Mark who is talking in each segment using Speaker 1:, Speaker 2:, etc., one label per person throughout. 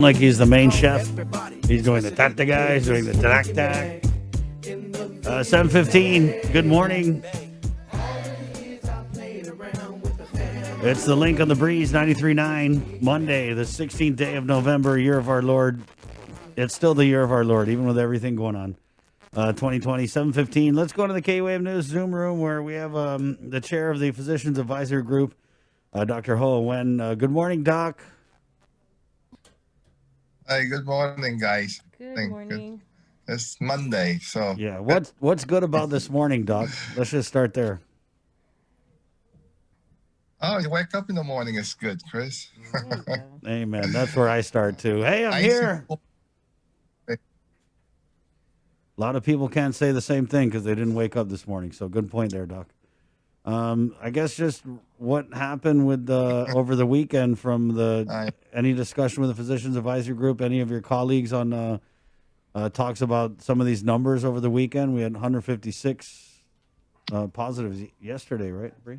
Speaker 1: Like he's the main chef. He's doing the tata guy. He's doing the tac. 7:15. Good morning. It's the Link on the Breeze 93.9. Monday, the 16th day of November, year of our Lord. It's still the year of our Lord, even with everything going on. 2020, 7:15. Let's go to the K-Wave News Zoom room where we have the chair of the Physicians Advisory Group, Dr. Hoa Nguyen. Good morning, Doc.
Speaker 2: Hey, good morning, guys.
Speaker 3: Good morning.
Speaker 2: It's Monday, so
Speaker 1: Yeah, what's good about this morning, Doc? Let's just start there.
Speaker 2: oh, you wake up in the morning is good, Chris.
Speaker 1: Amen. That's where I start too. Hey, I'm here. A lot of people can't say the same thing because they didn't wake up this morning. So good point there, Doc. I guess just what happened with over the weekend from any discussion with the Physicians Advisory Group, any of your colleagues on talks about some of these numbers over the weekend. We had 156 positives yesterday, right, Bree?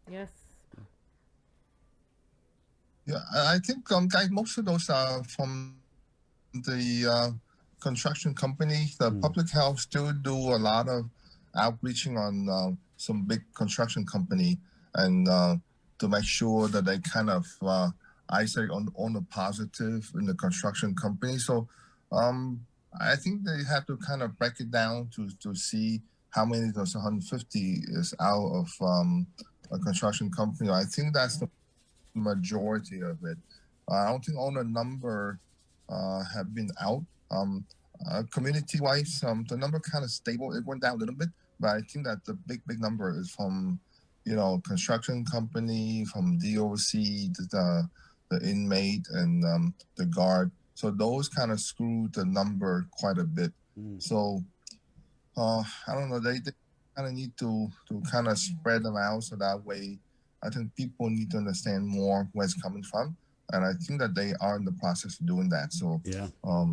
Speaker 3: Yes.
Speaker 2: Yeah, I think guys, most of those are from the construction company. The public health still do a lot of outreaching on some big construction company and to make sure that they kind of isolate on the positive in the construction company. So I think they have to kind of break it down to see how many of those 150 is out of a construction company. I think that's the majority of it. I don't think all the number have been out. Community-wise, the number kind of stable. It went down a little bit, but I think that the big number is from, construction company, from DOC, the inmate, and the guard. So those kind of screwed the number quite a bit. So I don't know. They kind of need to kind of spread them out so that way. I think people need to understand more where it's coming from. And I think that they are in the process of doing that. So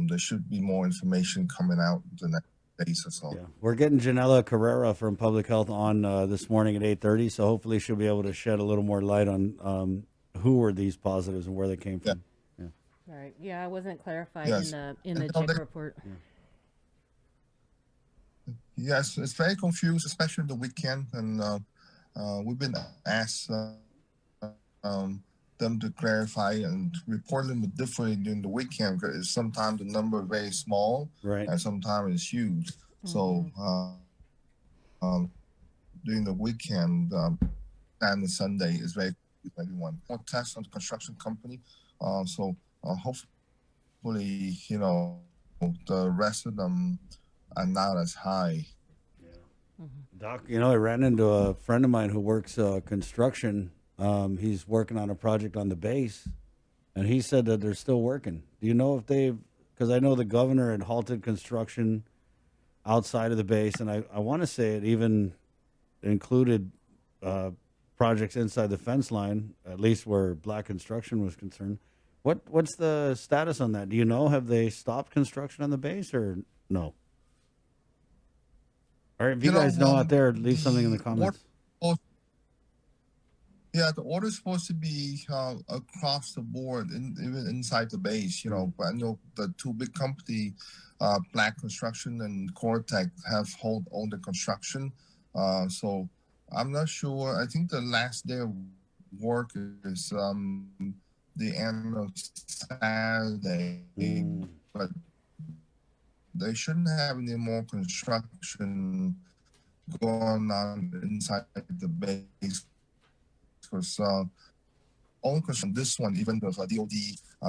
Speaker 2: there should be more information coming out the next days or so.
Speaker 1: Yeah. We're getting Janella Carrera from Public Health on this morning at 8:30. So hopefully she'll be able to shed a little more light on who were these positives and where they came from.
Speaker 3: Yeah. Right. Yeah, I wasn't clarified in the check report.
Speaker 2: Yes, it's very confused, especially the weekend. And we've been asked them to clarify and report them differently during the weekend because sometimes the number is very small,
Speaker 1: right,
Speaker 2: and sometimes it's huge. So during the weekend and the Sunday is very everyone. More tests on the construction company. So hopefully, the rest of them are not as high.
Speaker 1: Doc, I ran into a friend of mine who works construction. He's working on a project on the base, and he said that they're still working. Do you know if because I know the governor had halted construction outside of the base, and I want to say it even included projects inside the fence line, at least where black construction was concerned. What's the status on that? Do you know? Have they stopped construction on the base or no? All right, if you guys know out there, leave something in the comments.
Speaker 2: Yeah, the order is supposed to be across the board, even inside the base. But I know the two big company, Black Construction and Cortec, have hold on the construction. So I'm not sure. I think the last day of work is the end of Saturday, but they shouldn't have any more construction going on inside the base. Because on this one, even with DOD,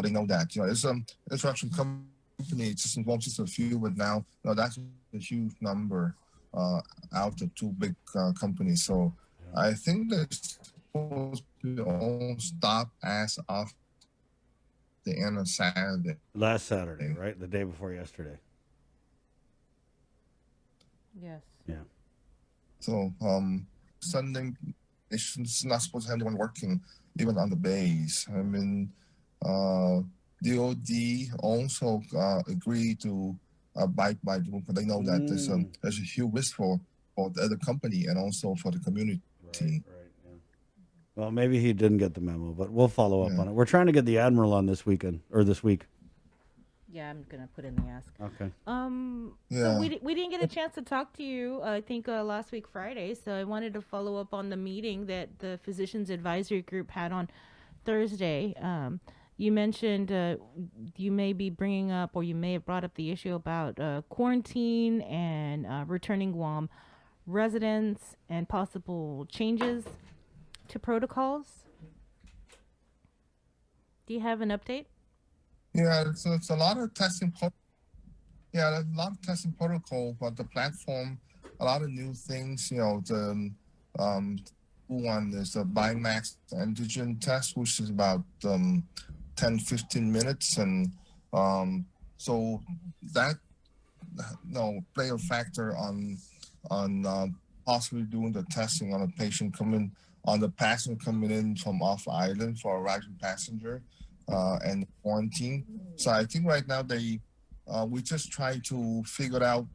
Speaker 2: they know that it's construction company. It's just involves just a few, but now that's a huge number out of two big companies. So I think they're supposed to all stop as of the end of Saturday.
Speaker 1: Last Saturday, right? The day before yesterday.
Speaker 3: Yes.
Speaker 1: Yeah.
Speaker 2: So Sunday. It's not supposed to have anyone working even on the base. I mean, DOD also agreed to abide by the rule, but they know that there's a huge risk for the other company and also for the community.
Speaker 1: Right, yeah. Well, maybe he didn't get the memo, but we'll follow up on it. We're trying to get the Admiral on this weekend or this week.
Speaker 3: Yeah, I'm gonna put in the ask.
Speaker 1: Okay.
Speaker 3: So
Speaker 2: Yeah.
Speaker 3: we didn't get a chance to talk to you. I think last week Friday. So I wanted to follow up on the meeting that the Physicians Advisory Group had on Thursday. You mentioned you may be bringing up, or you may have brought up the issue about quarantine and returning Guam residents and possible changes to protocols. Do you have an update?
Speaker 2: Yeah, it's a lot of testing. Yeah, there's a lot of testing protocol, but the platform, a lot of new things. The one is the Bimax antigen test, which is about 10, 15 minutes, and so that play a factor on possibly doing the testing on a patient coming on the passenger coming in from off island for arriving passenger and quarantine. So I think right now we just try to figure out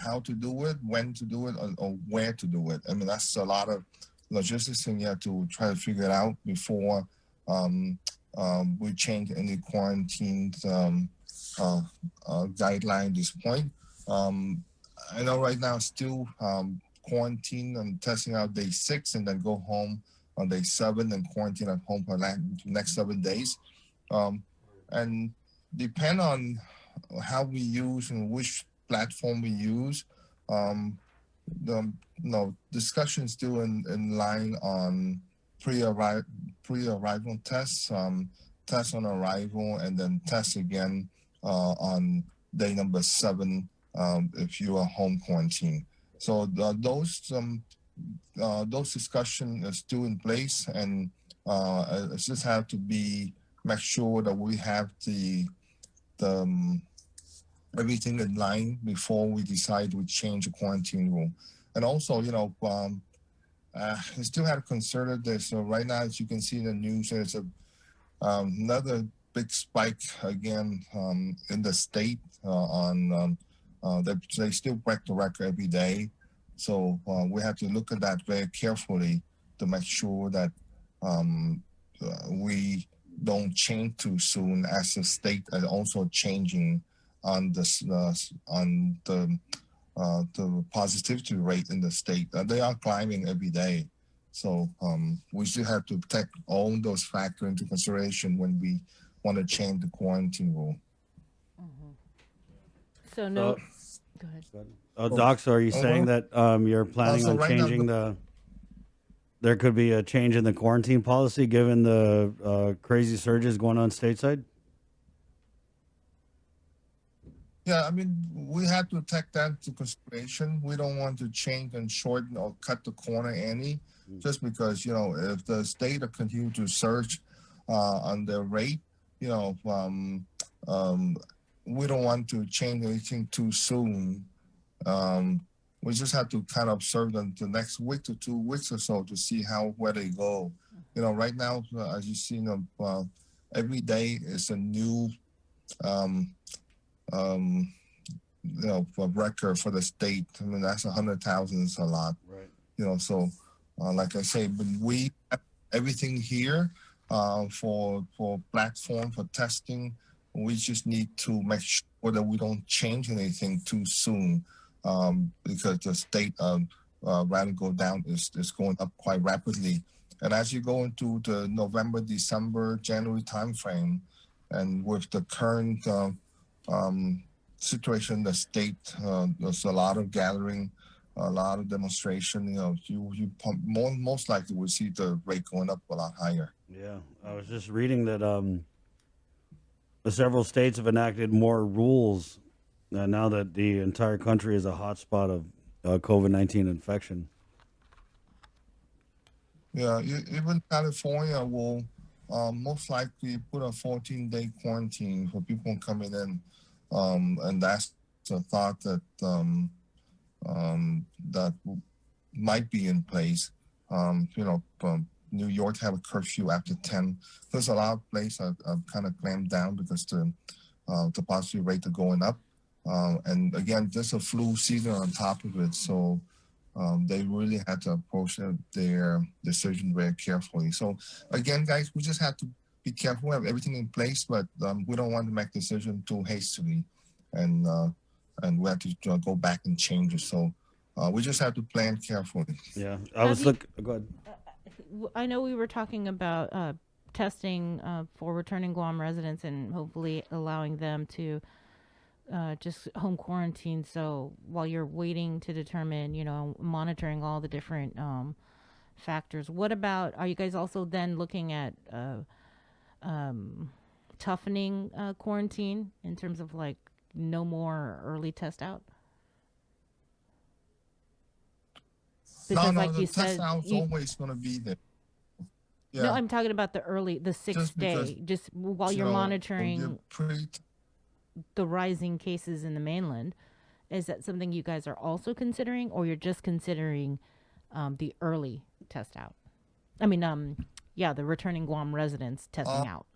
Speaker 2: how to do it, when to do it, or where to do it. I mean, that's a lot of logistics thing you have to try to figure it out before we change any quarantine guideline at this point. I know right now still quarantine and testing out day 6 and then go home on day 7 and quarantine at home for the next 7 days. And depend on how we use and which platform we use. The discussion still in line on pre-arrival tests, test on arrival, and then test again on day number 7 if you are home quarantine. So those discussions are still in place, and it just have to make sure that we have the everything in line before we decide we change the quarantine rule. And also, you still have to consider this. So right now, as you can see in the news, there's another big spike again in the state they still break the record every day. So we have to look at that very carefully to make sure that we don't change too soon, as the state is also changing on the positivity rate in the state. They are climbing every day. So we still have to take all those factors into consideration when we want to change the quarantine rule.
Speaker 3: So no. Go ahead.
Speaker 1: Doc, so are you saying that you're planning on
Speaker 2: right now,
Speaker 1: changing there could be a change in the quarantine policy given the crazy surges going on stateside?
Speaker 2: Yeah, I mean, we have to take that into consideration. We don't want to change and shorten or cut the corner any, just because, if the state continue to surge on the rate, we don't want to change anything too soon. We just have to kind of observe them the next week to 2 weeks or so to see where they go. Right now, as you see, every day is a new record for the state. I mean, that's 100,000 is a lot.
Speaker 1: Right.
Speaker 2: So like I say, but we have everything here for platform for testing. We just need to make sure that we don't change anything too soon, because the state rather go down is going up quite rapidly. And as you go into the November, December, January timeframe, and with the current situation in the state, there's a lot of gathering, a lot of demonstration. You most likely will see the rate going up a lot higher.
Speaker 1: Yeah, I was just reading that several states have enacted more rules now that the entire country is a hotspot of COVID-19 infection.
Speaker 2: Yeah, even California will most likely put a 14-day quarantine for people coming in, and that's a thought that that might be in place. New York have a curfew after 10. There's a lot of places have kind of clamped down because the positivity rate are going up. And again, there's a flu season on top of it, so they really had to approach their decision very carefully. So again, guys, we just have to be careful, have everything in place, but we don't want to make decision too hastily, and we have to go back and change it. So we just have to plan carefully.
Speaker 1: Yeah,
Speaker 3: Have you?
Speaker 1: Go ahead.
Speaker 3: I know we were talking about testing for returning Guam residents and hopefully allowing them to just home quarantine. So while you're waiting to determine, monitoring all the different factors, what about, are you guys also then looking at toughening quarantine in terms of like no more early test out? Because
Speaker 2: No,
Speaker 3: like
Speaker 2: the
Speaker 3: you
Speaker 2: test
Speaker 3: said,
Speaker 2: out's always going to be there.
Speaker 3: no,
Speaker 2: Yeah,
Speaker 3: I'm talking about the
Speaker 2: just
Speaker 3: sixth
Speaker 2: because
Speaker 3: day, just while
Speaker 2: you
Speaker 3: you're
Speaker 2: know you're
Speaker 3: monitoring
Speaker 2: pretty.
Speaker 3: the rising cases in the mainland. Is that something you guys are also considering, or you're just considering the early test out? I mean, yeah, the returning Guam residents
Speaker 2: Uh,
Speaker 3: testing out.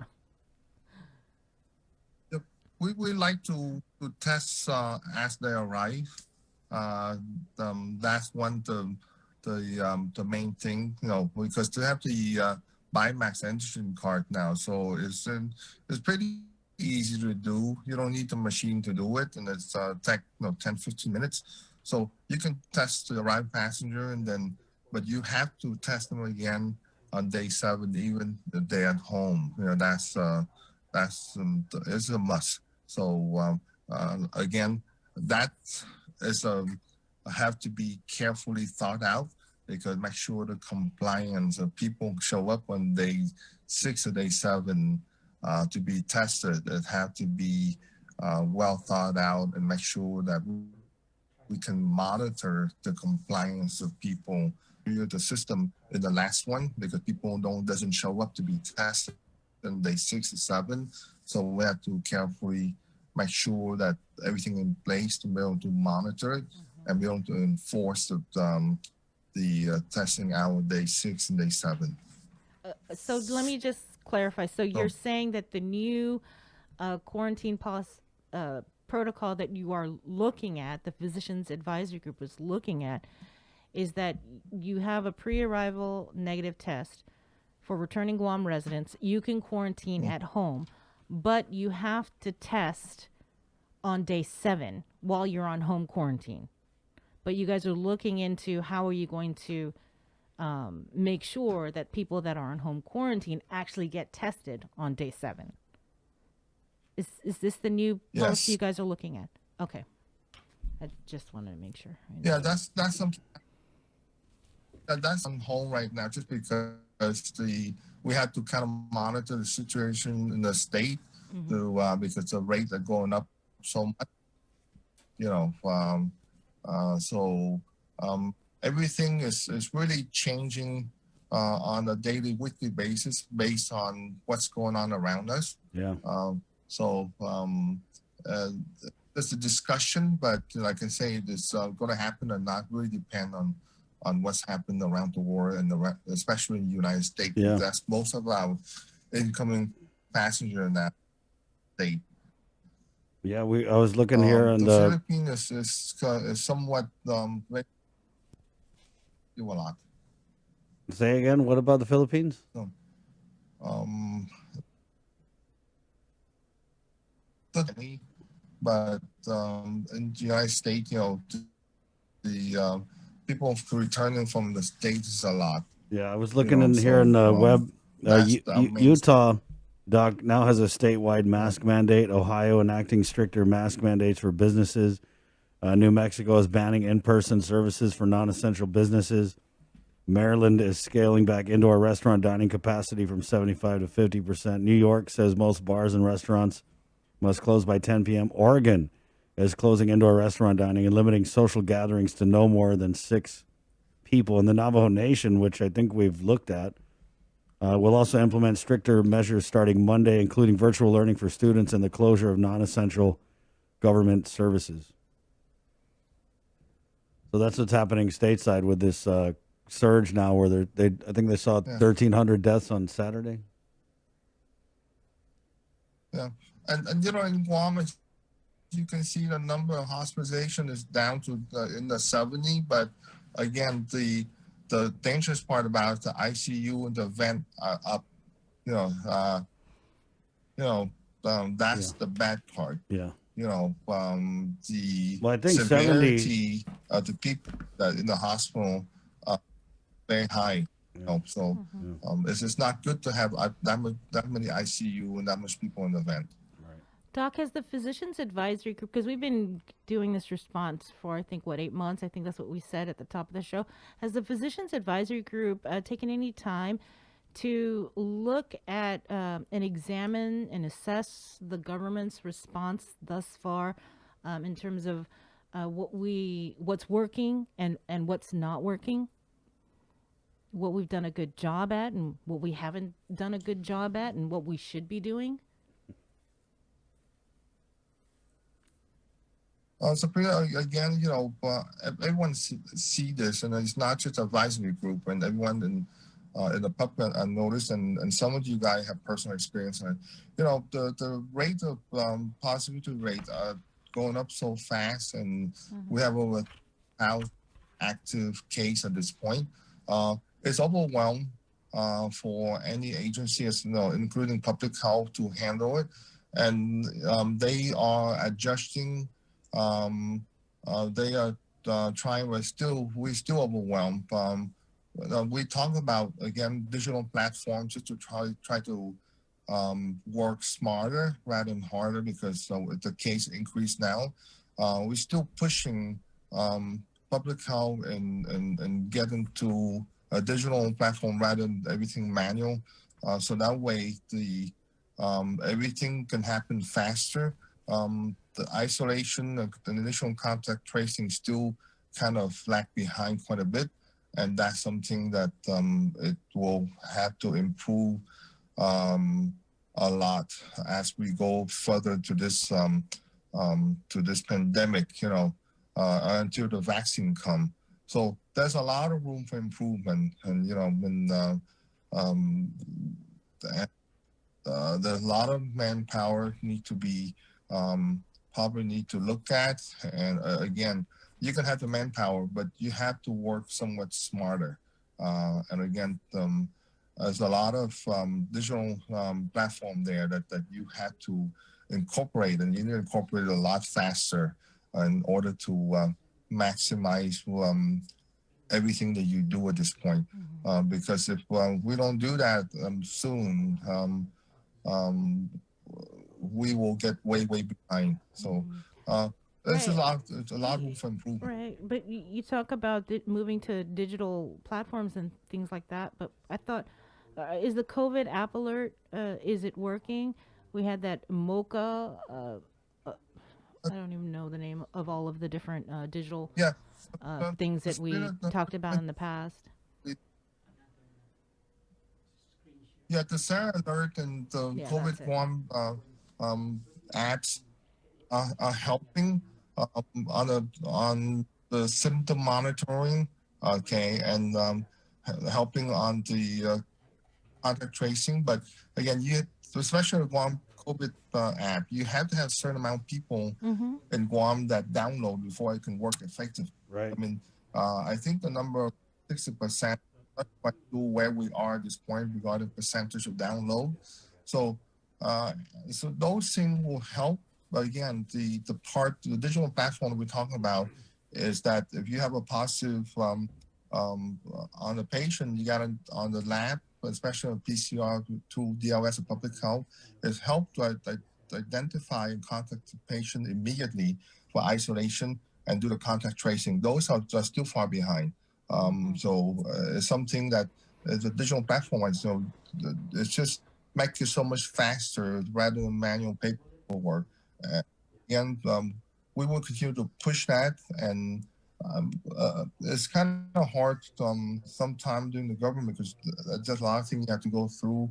Speaker 2: we like to test as they arrive. Uh, that's one the main thing, because they have the biomass antigen card now, so it's pretty easy to do. You don't need the machine to do it, and it's take 10-15 minutes. So you can test the arrived passenger, and then but you have to test them again on day 7, even the day at home. It's a must. So again, that is have to be carefully thought out, because make sure the compliance of people show up on day 6 or day 7 to be tested. It have to be well thought out, and make sure that we can monitor the compliance of people through the system in the last one, because people doesn't show up to be tested in day 6 or 7. So we have to carefully make sure that everything in place to be able to monitor it and be able to enforce the testing out day 6 and day 7.
Speaker 3: So let me just clarify. So you're
Speaker 2: So
Speaker 3: saying that the new quarantine protocol that you are looking at, the physicians advisory group is looking at, is that you have a pre-arrival negative test for returning Guam residents. You can quarantine at home, but you have to test on day 7 while you're on home quarantine. But you guys are looking into how are you going to make sure that people that are on home quarantine actually get tested on day 7. Is this the new policy
Speaker 2: yes,
Speaker 3: you guys are looking at? Okay, I just wanted to make sure.
Speaker 2: yeah, that's something that's on hold right now, just because we had to kind of monitor the situation in the state to because the rates are going up so much, you know. So everything is really changing on a daily, weekly basis based on what's going on around us.
Speaker 1: Yeah.
Speaker 2: So there's a discussion, but like I say, it's going to happen or not really depend on what's happened around the world, and especially in the United States.
Speaker 1: Yeah.
Speaker 2: That's most of our incoming passenger in that state.
Speaker 1: Yeah, I was looking here and
Speaker 2: the Philippines is somewhat do a lot.
Speaker 1: say again, what about the Philippines?
Speaker 2: So, but in the United States, the people returning from the States is a lot.
Speaker 1: Yeah, I was looking in here in the web. Utah, Doc, now has a statewide mask mandate. Ohio enacting stricter mask mandates for businesses. New Mexico is banning in-person services for non-essential businesses. Maryland is scaling back indoor restaurant dining capacity from 75 to 50%. New York says most bars and restaurants must close by 10 p.m. Oregon is closing indoor restaurant dining and limiting social gatherings to no more than 6 people. In the Navajo Nation, which I think we've looked at, will also implement stricter measures starting Monday, including virtual learning for students and the closure of non-essential government services. So that's what's happening stateside with this surge now, where I think they saw 1,300 deaths on Saturday.
Speaker 2: Yeah, and in Guam, you can see the number of hospitalization is down to in the 70, but again, the dangerous part about the ICU and the vent are up. you know,
Speaker 1: Yeah.
Speaker 2: that's the bad part.
Speaker 1: Yeah.
Speaker 2: The
Speaker 1: Well, I think 70.
Speaker 2: severity of the people that in the hospital very high.
Speaker 1: Yeah.
Speaker 2: So
Speaker 1: Yeah.
Speaker 2: it's not good to have that many ICU and that much people in the vent.
Speaker 1: Right.
Speaker 3: Doc, has the physicians advisory group, because we've been doing this response for, I think, what, 8 months? I think that's what we said at the top of the show. Has the physicians advisory group taken any time to look at and examine and assess the government's response thus far in terms of what's working and what's not working? What we've done a good job at and what we haven't done a good job at and what we should be doing?
Speaker 2: So again, everyone see this, and it's not just advisory group, and everyone in the public notice, and some of you guys have personal experience. And the rate of positivity rate going up so fast, and we have over 1,000 active case at this point. It's overwhelmed for any agency, as including public health, to handle it, and they are adjusting. They are trying. We're still overwhelmed. We talk about again digital platforms just to try to work smarter rather than harder, because the case increase now. We're still pushing public health and get into a digital platform rather than everything manual. So that way the everything can happen faster. The isolation, the initial contact tracing still kind of lag behind quite a bit, and that's something that it will have to improve a lot as we go further to this pandemic. Until the vaccine come. So there's a lot of room for improvement, and um, there's a lot of manpower need to be probably need to look at. And again, you can have the manpower, but you have to work somewhat smarter. And again, there's a lot of digital platform there that you have to incorporate, and you need to incorporate it a lot faster in order to maximize everything that you do at this point. Because if we don't do that soon, um, we will get way behind. So there's
Speaker 3: Right.
Speaker 2: a lot of room for improvement.
Speaker 3: Right, but you talk about moving to digital platforms and things like that. But I thought, is the COVID app alert? Is it working? We had that Mocha. I don't even know the name of all of the different digital
Speaker 2: Yeah.
Speaker 3: things that we talked about in the past.
Speaker 2: Yeah, the Sarah Alert and the
Speaker 3: Yeah,
Speaker 2: COVID
Speaker 3: that's it.
Speaker 2: Guam apps are helping on the symptom monitoring, okay, and helping on the contact tracing. But again, especially with Guam COVID app, you have to have a certain amount of people
Speaker 3: Mm-hmm.
Speaker 2: in Guam that download before it can work effectively.
Speaker 1: Right.
Speaker 2: I mean, I think the number of 60%, not quite sure where we are at this point regarding percentage of download. So, so those things will help. But again, the digital platform we're talking about is that if you have a positive on the patient, you got it on the lab, especially on PCR tool, DLS, or public health, is help to identify and contact the patient immediately for isolation and do the contact tracing. Those are just still far behind. So it's something that the digital platform, so it's just makes it so much faster rather than manual paperwork. And we will continue to push that, and it's kind of hard sometime during the government, because there's a lot of things you have to go through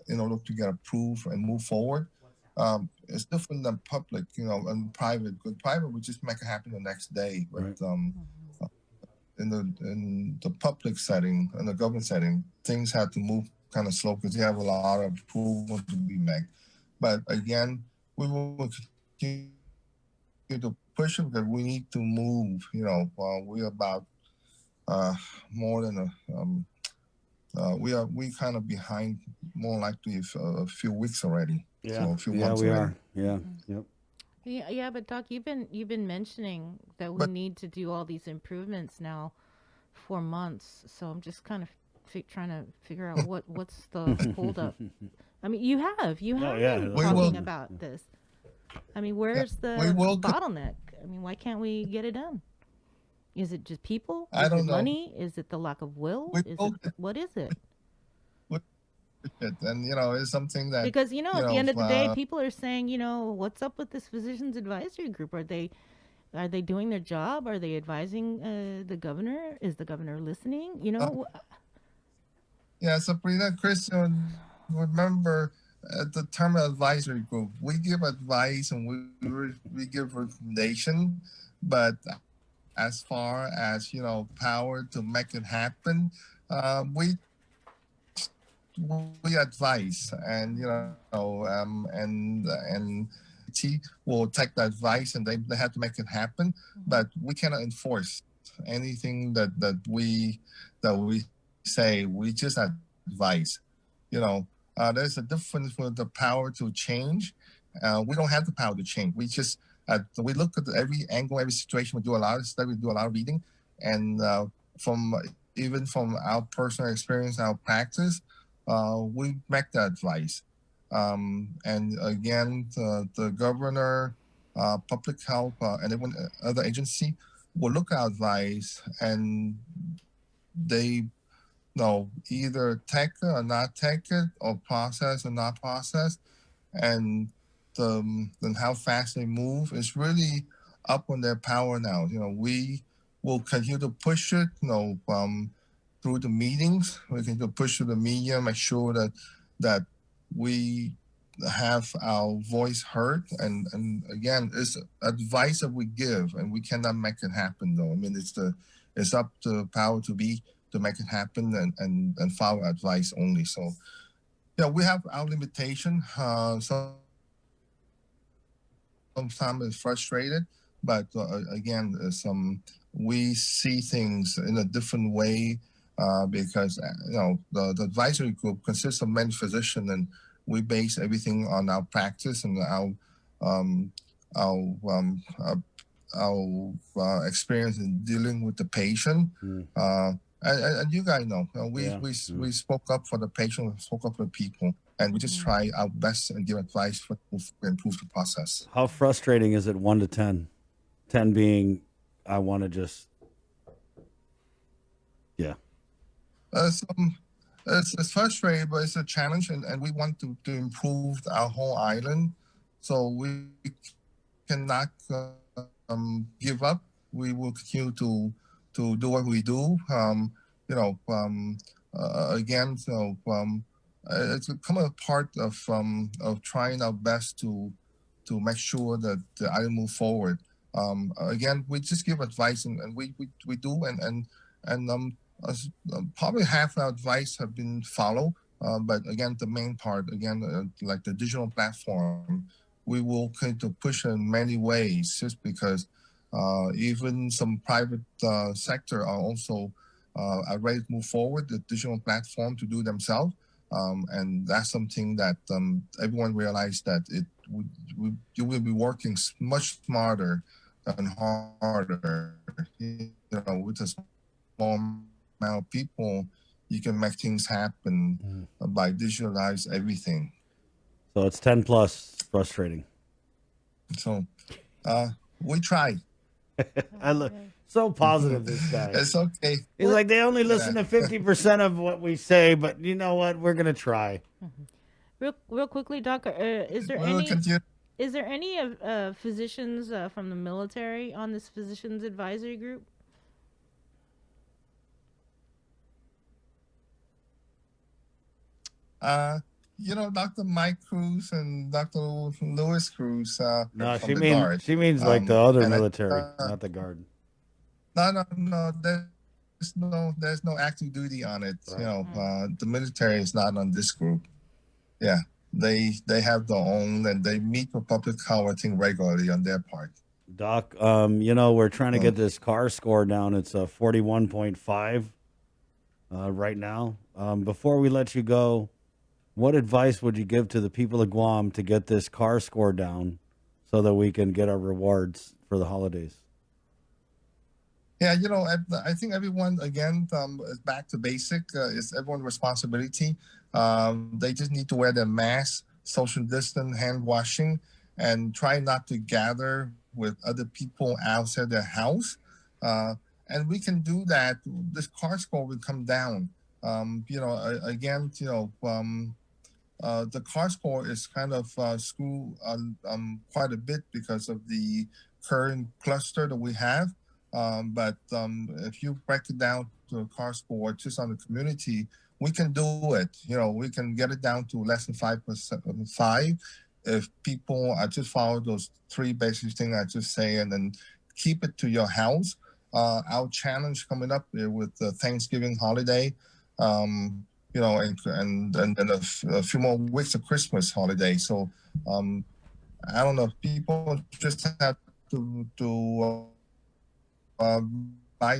Speaker 2: in order to get approved and move forward. It's different than public, and private. Because private, we just make it happen the next day. But
Speaker 1: Right.
Speaker 2: in the public setting, in the government setting, things have to move kind of slow because you have a lot of approval to be made. But again, we will continue to push it because we need to move. We're about more than we kind of behind more likely a few weeks already.
Speaker 1: Yeah,
Speaker 2: So a few
Speaker 1: yeah,
Speaker 2: months
Speaker 1: we
Speaker 2: already.
Speaker 1: are. Yeah, yep.
Speaker 3: Yeah, but Doc, you've been mentioning that we
Speaker 2: But
Speaker 3: need to do all these improvements now for months. So I'm just kind of trying to figure out what's the holdup. I mean, you
Speaker 1: Oh
Speaker 3: have
Speaker 1: yeah,
Speaker 3: been
Speaker 2: we
Speaker 3: talking
Speaker 2: will,
Speaker 3: about this. I mean,
Speaker 2: yeah,
Speaker 3: where's
Speaker 2: we
Speaker 3: the
Speaker 2: will.
Speaker 3: bottleneck? I mean, why can't we get it done? Is it just people?
Speaker 2: I
Speaker 3: Is it
Speaker 2: don't know.
Speaker 3: money? Is it the lack of will?
Speaker 2: We
Speaker 3: Is it
Speaker 2: will get
Speaker 3: what is it?
Speaker 2: with it, and it's something that
Speaker 3: Because
Speaker 2: you
Speaker 3: at the
Speaker 2: know.
Speaker 3: end of the day, people are saying, what's up with this physicians advisory group? Are they doing their job? Are they advising the governor? Is the governor listening?
Speaker 2: Uh, yeah, Sabrina, Christian, remember the term advisory group. We give advice and we give recommendation, but as far as power to make it happen, we advise, and and will take the advice, and they have to make it happen, but we cannot enforce anything that we say. We just advise. There's a difference with the power to change. We don't have the power to change. We look at every angle, every situation. We do a lot of study, we do a lot of reading, and from even from our personal experience, our practice, we make that advice. And again, the governor, public health, and even other agency will look at advice, and they either take it or not take it, or process or not process, and then how fast they move is really up on their power now. We will continue to push it. Through the meetings, we can push through the media, make sure that we have our voice heard. And again, it's advice that we give, and we cannot make it happen. Though I mean, it's up to power to make it happen, and follow advice only. So yeah, we have our limitation. Sometimes it's frustrated, but again, we see things in a different way, because the advisory group consists of many physicians, and we base everything on our practice and um, our um, our, our experience in dealing with the patient.
Speaker 1: Mm.
Speaker 2: And you guys know,
Speaker 1: Yeah.
Speaker 2: we spoke up for the patient, we spoke up for the people, and we just try our best and give advice for improve the process.
Speaker 1: How frustrating is it 1 to 10? 10 being, I want to just, yeah.
Speaker 2: It's frustrating, but it's a challenge, and we want to improve our whole island, so we cannot give up. We will continue to do what we do. Again, so it's become a part of trying our best to make sure that the island move forward. Again, we just give advice, and we do, and probably half our advice have been followed. But again, the main part, again, like the digital platform, we will continue to push in many ways, just because even some private sector are also are ready to move forward the digital platform to do themselves. And that's something that everyone realized that you will be working much smarter and harder. With a small amount of people, you can make things happen by digitalize everything.
Speaker 1: So it's 10 plus frustrating.
Speaker 2: So we try.
Speaker 1: I look so positive, this guy.
Speaker 2: It's okay.
Speaker 1: He's like, they only listen to 50% of what we say, but you know what? We're going to try.
Speaker 3: Real quickly, Doc, is there
Speaker 2: We will
Speaker 3: any
Speaker 2: continue.
Speaker 3: is there any of physicians from the military on this physicians advisory group?
Speaker 2: Dr. Mike Cruz and Dr. Louis Cruz
Speaker 1: No,
Speaker 2: from the Guard.
Speaker 1: she means like the other
Speaker 2: and
Speaker 1: military, not the guard.
Speaker 2: No. There's no active duty on it.
Speaker 1: Right.
Speaker 2: The military is not on this group. Yeah, they have their own, and they meet with public health, I think, regularly on their part.
Speaker 1: Doc, we're trying to get this car score down. It's a 41.5 right now. before we let you go, what advice would you give to the people of Guam to get this car score down so that we can get our rewards for the holidays?
Speaker 2: Yeah, I think everyone again is back to basic. It's everyone's responsibility. They just need to wear their mask, social distance, hand washing, and try not to gather with other people outside their house. And we can do that. This car score will come down. Again, the car score is kind of screwed quite a bit because of the current cluster that we have. But if you break it down to a car score just on the community, we can do it. We can get it down to less than 5%, if people just follow those three basic things I just say, and then keep it to your house. Our challenge coming up with the Thanksgiving holiday, and then a few more weeks of Christmas holiday. So I don't know. People just have to buy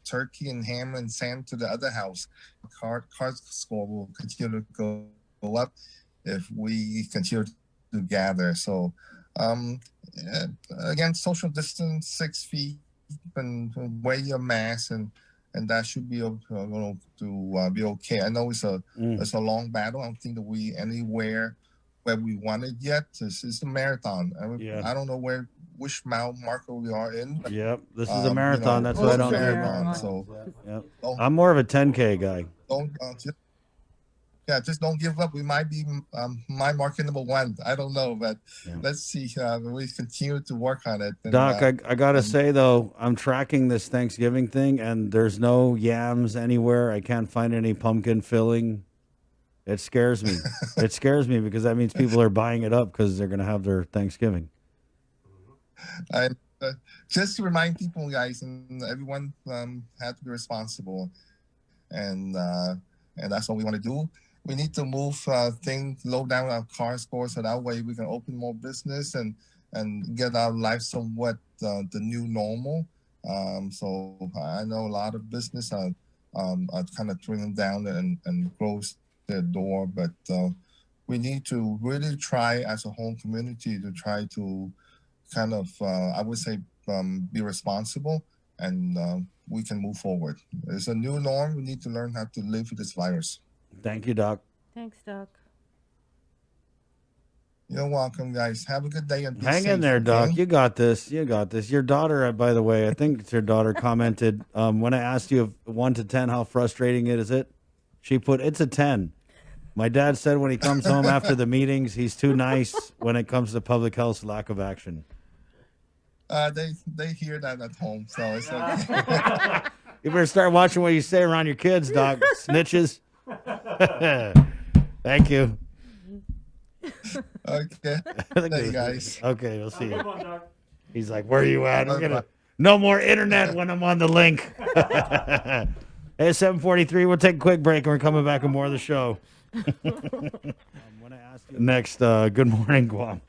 Speaker 2: turkey and ham and sand to the other house. Card score will continue to go up if we continue to gather. So again, social distance, 6 feet, and wear your mask, and that should be to be okay. I know it's a long battle. I don't think that we anywhere where we want it yet. It's a marathon. I don't know which mile marker we are in.
Speaker 1: Yep, this is a marathon. That's why I don't do.
Speaker 2: So
Speaker 1: yep. I'm more of a 10K guy.
Speaker 2: Just don't give up. We might be my market number 1. I don't know, but let's see. We continue to work on it. And,
Speaker 1: Doc, I gotta say though, I'm tracking this Thanksgiving thing, and there's no yams anywhere. I can't find any pumpkin filling. It scares me. It scares me because that means people are buying it up because they're gonna have their Thanksgiving.
Speaker 2: Just to remind people, guys, and everyone have to be responsible, and that's what we want to do. We need to move things, low down our car score, so that way we can open more business and get our life somewhat the new normal. So I know a lot of business are kind of trimming down and close their door, but we need to really try as a whole community to try to kind of, I would say, be responsible, and we can move forward. It's a new norm. We need to learn how to live with this virus.
Speaker 1: Thank you, Doc.
Speaker 3: Thanks, Doc.
Speaker 2: You're welcome, guys. Have a good day and be
Speaker 1: Hang
Speaker 2: safe,
Speaker 1: in there, Doc.
Speaker 2: okay?
Speaker 1: You got this. You got this. Your daughter, by the way, I think it's your daughter commented when I asked you of 1 to 10 how frustrating it is. She put it's a 10. My dad said when he comes home after the meetings, he's too nice when it comes to public health's lack of action.
Speaker 2: They hear that at home, so it's okay.
Speaker 1: You better start watching what you say around your kids, Doc. Snitches. Thank you.
Speaker 2: Okay. Hey, guys.
Speaker 1: Okay, we'll see you. He's like, where are you at? No more internet when I'm on the link. Hey, 7:43. We'll take a quick break and we're coming back with more of the show. Next, good morning, Guam.